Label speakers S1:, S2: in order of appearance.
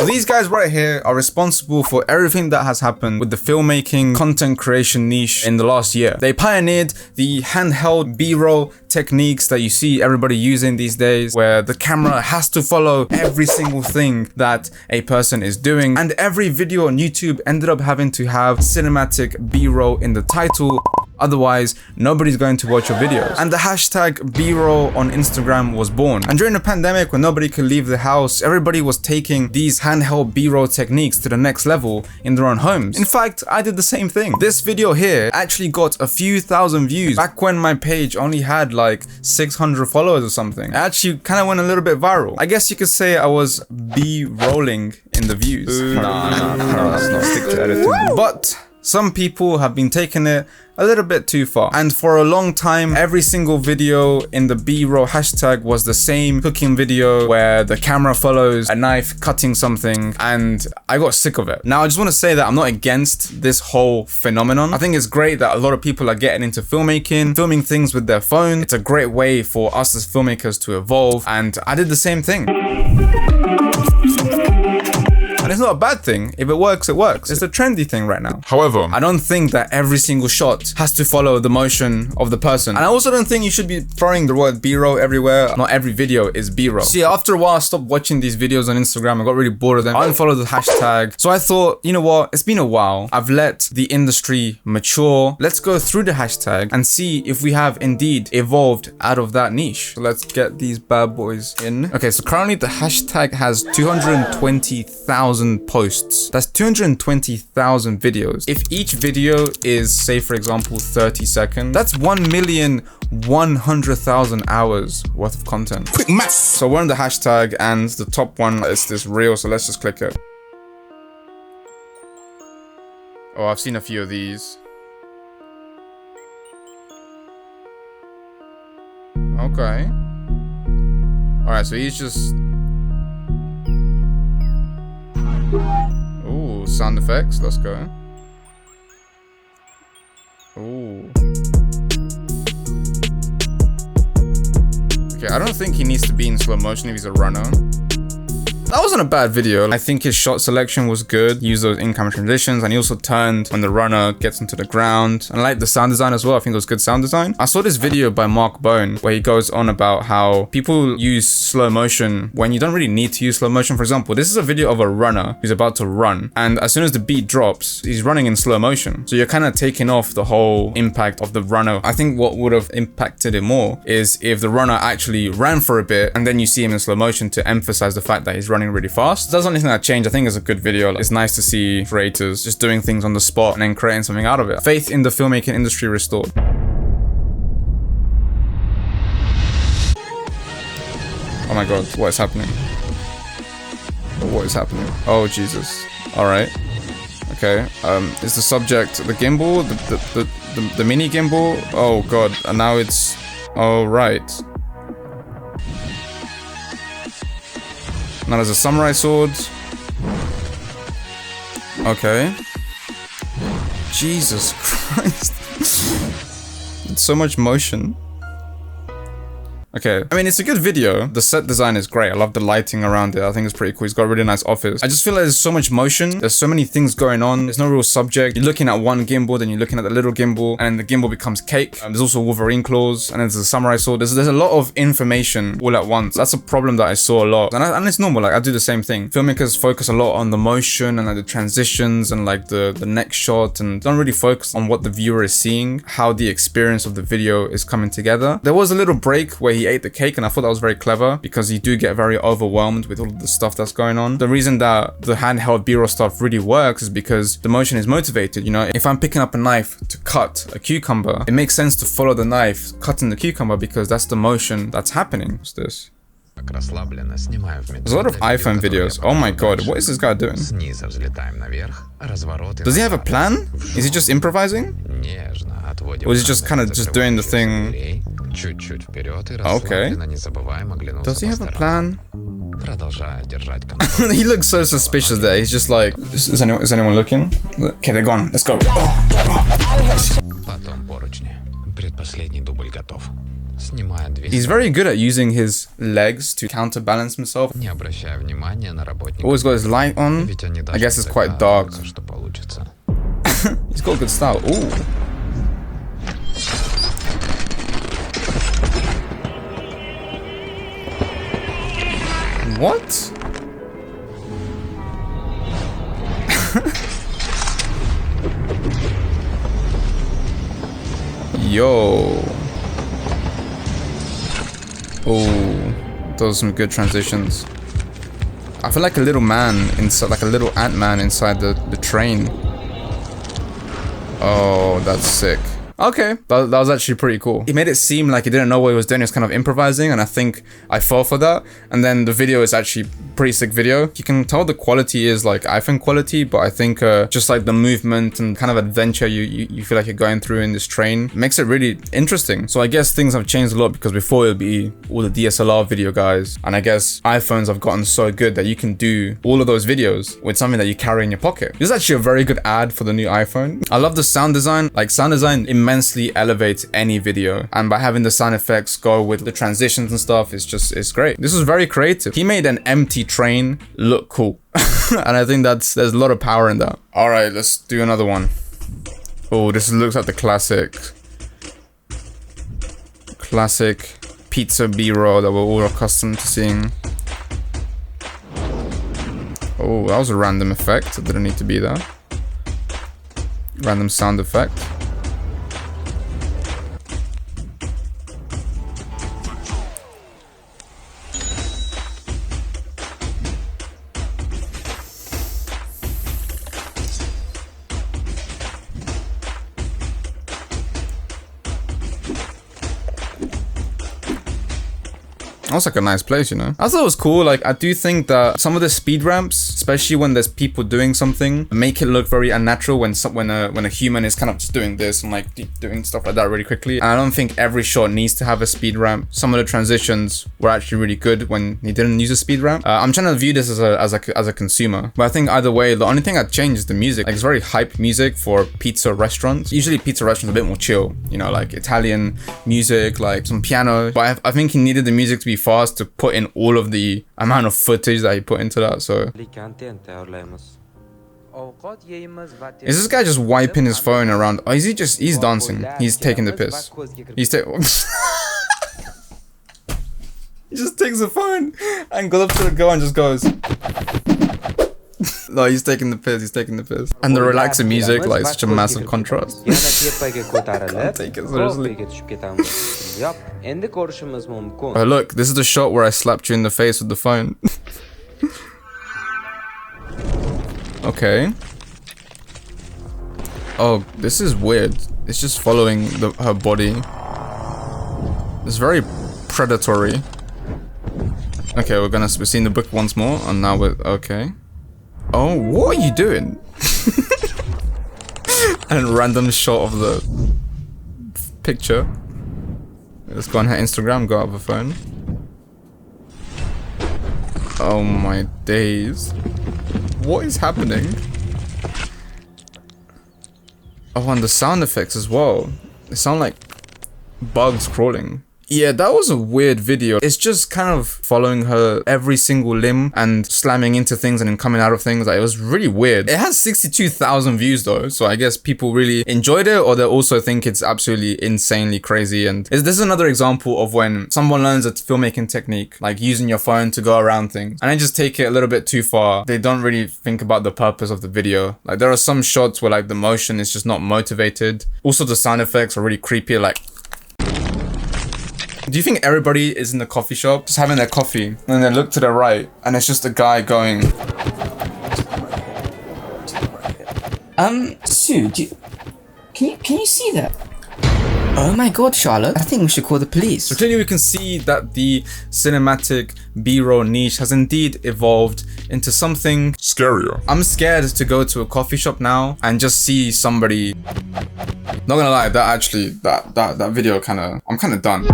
S1: These guys right here are responsible for everything that has happened with the filmmaking content creation niche in the last year. They pioneered the handheld B-roll techniques that you see everybody using these days, where the camera has to follow every single thing that a person is doing, and every video on YouTube ended up having to have cinematic B-roll in the title. Otherwise, nobody's going to watch your videos. And the hashtag B-roll on Instagram was born. And during the pandemic, when nobody could leave the house, everybody was taking these handheld B-roll techniques to the next level in their own homes. In fact, I did the same thing. This video here actually got a few thousand views back when my page only had like 600 followers or something. It actually kind of went a little bit viral. I guess you could say I was B-rolling in the views. No, let's not stick to editing. But some people have been taking it a little bit too far. And for a long time, every single video in the B-roll hashtag was the same cooking video where the camera follows a knife cutting something, and I got sick of it. Now, I just want to say that I'm not against this whole phenomenon. I think it's great that a lot of people are getting into filmmaking, filming things with their phone. It's a great way for us as filmmakers to evolve, and I did the same thing. And it's not a bad thing. If it works, it works. It's a trendy thing right now. However, I don't think that every single shot has to follow the motion of the person. And I also don't think you should be throwing the word B-roll everywhere. Not every video is B-roll. See, after a while, I stopped watching these videos on Instagram. I got really bored of them. I unfollowed the hashtag. So I thought, you know what? It's been a while. I've let the industry mature. Let's go through the hashtag and see if we have indeed evolved out of that niche. So let's get these bad boys in. Okay, so currently the hashtag has 220,000 posts. That's 220,000 videos. If each video is, say for example, 30 seconds, that's 1,100,000 hours worth of content. Quick maths! So we're on the hashtag, and the top one is this reel, so let's just click it. Oh, I've seen a few of these. Okay. Alright, so he's just... Ooh, sound effects, let's go. Ooh. Okay, I don't think he needs to be in slow motion if he's a runner. That wasn't a bad video. I think his shot selection was good. He used those in-camera transitions, and he also turned when the runner gets into the ground. And I like the sound design as well. I think it was good sound design. I saw this video by Mark Bone where he goes on about how people use slow motion when you don't really need to use slow motion. For example, this is a video of a runner who's about to run, and as soon as the beat drops, he's running in slow motion. So you're kind of taking off the whole impact of the runner. I think what would have impacted it more is if the runner actually ran for a bit and then you see him in slow motion to emphasize the fact that he's running really fast. That's the only thing that changed. I think it's a good video. It's nice to see creators just doing things on the spot and then creating something out of it. Faith in the filmmaking industry restored. Oh my god, what is happening? What is happening? Oh Jesus. Alright. Okay. Is the subject the gimbal? The mini gimbal? Oh god. And now it's... Oh right. Now there's a samurai sword. Okay. Jesus Christ. It's so much motion. Okay, I mean, it's a good video. The set design is great. I love the lighting around it. I think it's pretty cool. He's got a really nice office. I just feel like there's so much motion. There's so many things going on. There's no real subject. You're looking at one gimbal, then you're looking at the little gimbal, and the gimbal becomes cake. There's also Wolverine claws, and then there's a samurai sword. There's a lot of information all at once. That's a problem that I saw a lot. And it's normal. Like, I do the same thing. Filmmakers focus a lot on the motion and like the transitions and like the next shot, and don't really focus on what the viewer is seeing, how the experience of the video is coming together. There was a little break where he ate the cake, and I thought that was very clever because you do get very overwhelmed with all of the stuff that's going on. The reason that the handheld B-roll stuff really works is because the motion is motivated. You know, if I'm picking up a knife to cut a cucumber, it makes sense to follow the knife cutting the cucumber because that's the motion that's happening. What's this? There's a lot of iPhone videos. Oh my god, what is this guy doing? Does he have a plan? Is he just improvising? Or is he just kind of just doing the thing? Okay. Does he have a plan? He looks so suspicious there. He's just like, is anyone looking? Okay, they're gone. Let's go. He's very good at using his legs to counterbalance himself. Always got his light on. I guess it's quite dark. He's got good style. Ooh. What? Yo. Oh, those are some good transitions. I feel like a little man inside, like a little Ant-Man inside the train. Oh, that's sick. Okay, that was actually pretty cool. He made it seem like he didn't know what he was doing. He was kind of improvising, and I think I fell for that. And then the video is actually pretty sick video. You can tell the quality is like iPhone quality, but I think just like the movement and kind of adventure you feel like you're going through in this train makes it really interesting. So I guess things have changed a lot, because before it would be all the DSLR video guys, and I guess iPhones have gotten so good that you can do all of those videos with something that you carry in your pocket. This is actually a very good ad for the new iPhone. I love the sound design. Like, sound design immensely elevates any video, and by having the sound effects go with the transitions and stuff, it's great. This was very creative. He made an empty train look cool. And I think there's a lot of power in that. All right, let's do another one. Oh, this looks like the classic pizza B-roll that we're all accustomed to seeing. Oh, that was a random effect. It didn't need to be there. Random sound effect. That's like a nice place, you know. I thought it was cool. Like, I do think that some of the speed ramps, especially when there's people doing something, make it look very unnatural when a human is kind of just doing this and like doing stuff like that really quickly. And I don't think every shot needs to have a speed ramp. Some of the transitions were actually really good when he didn't use a speed ramp. I'm trying to view this as a consumer, but I think either way, the only thing I'd change is the music. Like, it's very hype music for pizza restaurants. Usually pizza restaurants are a bit more chill, you know, like Italian music, like some piano. But I think he needed the music to be fast to put in all of the amount of footage that he put into that. So is this guy just wiping his phone around? Oh, he's dancing. He's taking the piss. He just takes the phone and goes up to the girl and just goes. No, he's taking the piss. And the relaxing music, like, such a massive contrast. Can't take it seriously. Oh, look, this is the shot where I slapped you in the face with the phone. Okay. Oh, this is weird. It's just following her body. It's very predatory. Okay, we're seeing the book once more, and now we're okay. Oh, what are you doing? And random shot of the picture. Let's go on her Instagram, go out of her phone. Oh my days. What is happening? Oh, and the sound effects as well. They sound like bugs crawling. Yeah, that was a weird video. It's just kind of following her every single limb and slamming into things and then coming out of things. Like, it was really weird. It has 62,000 views though, so I guess people really enjoyed it, or they also think it's absolutely insanely crazy. And this is another example of when someone learns a filmmaking technique, like using your phone to go around things, and they just take it a little bit too far. They don't really think about the purpose of the video. Like, there are some shots where like the motion is just not motivated. Also, the sound effects are really creepy, like. Do you think everybody is in the coffee shop just having their coffee and then they look to the right and it's just a guy going,
S2: Sue, can you see that? Oh my god, Charlotte, I think we should call the police.
S1: So clearly we can see that the cinematic B-roll niche has indeed evolved into something scarier. I'm scared to go to a coffee shop now and just see somebody. Not gonna lie, that video I'm kinda done.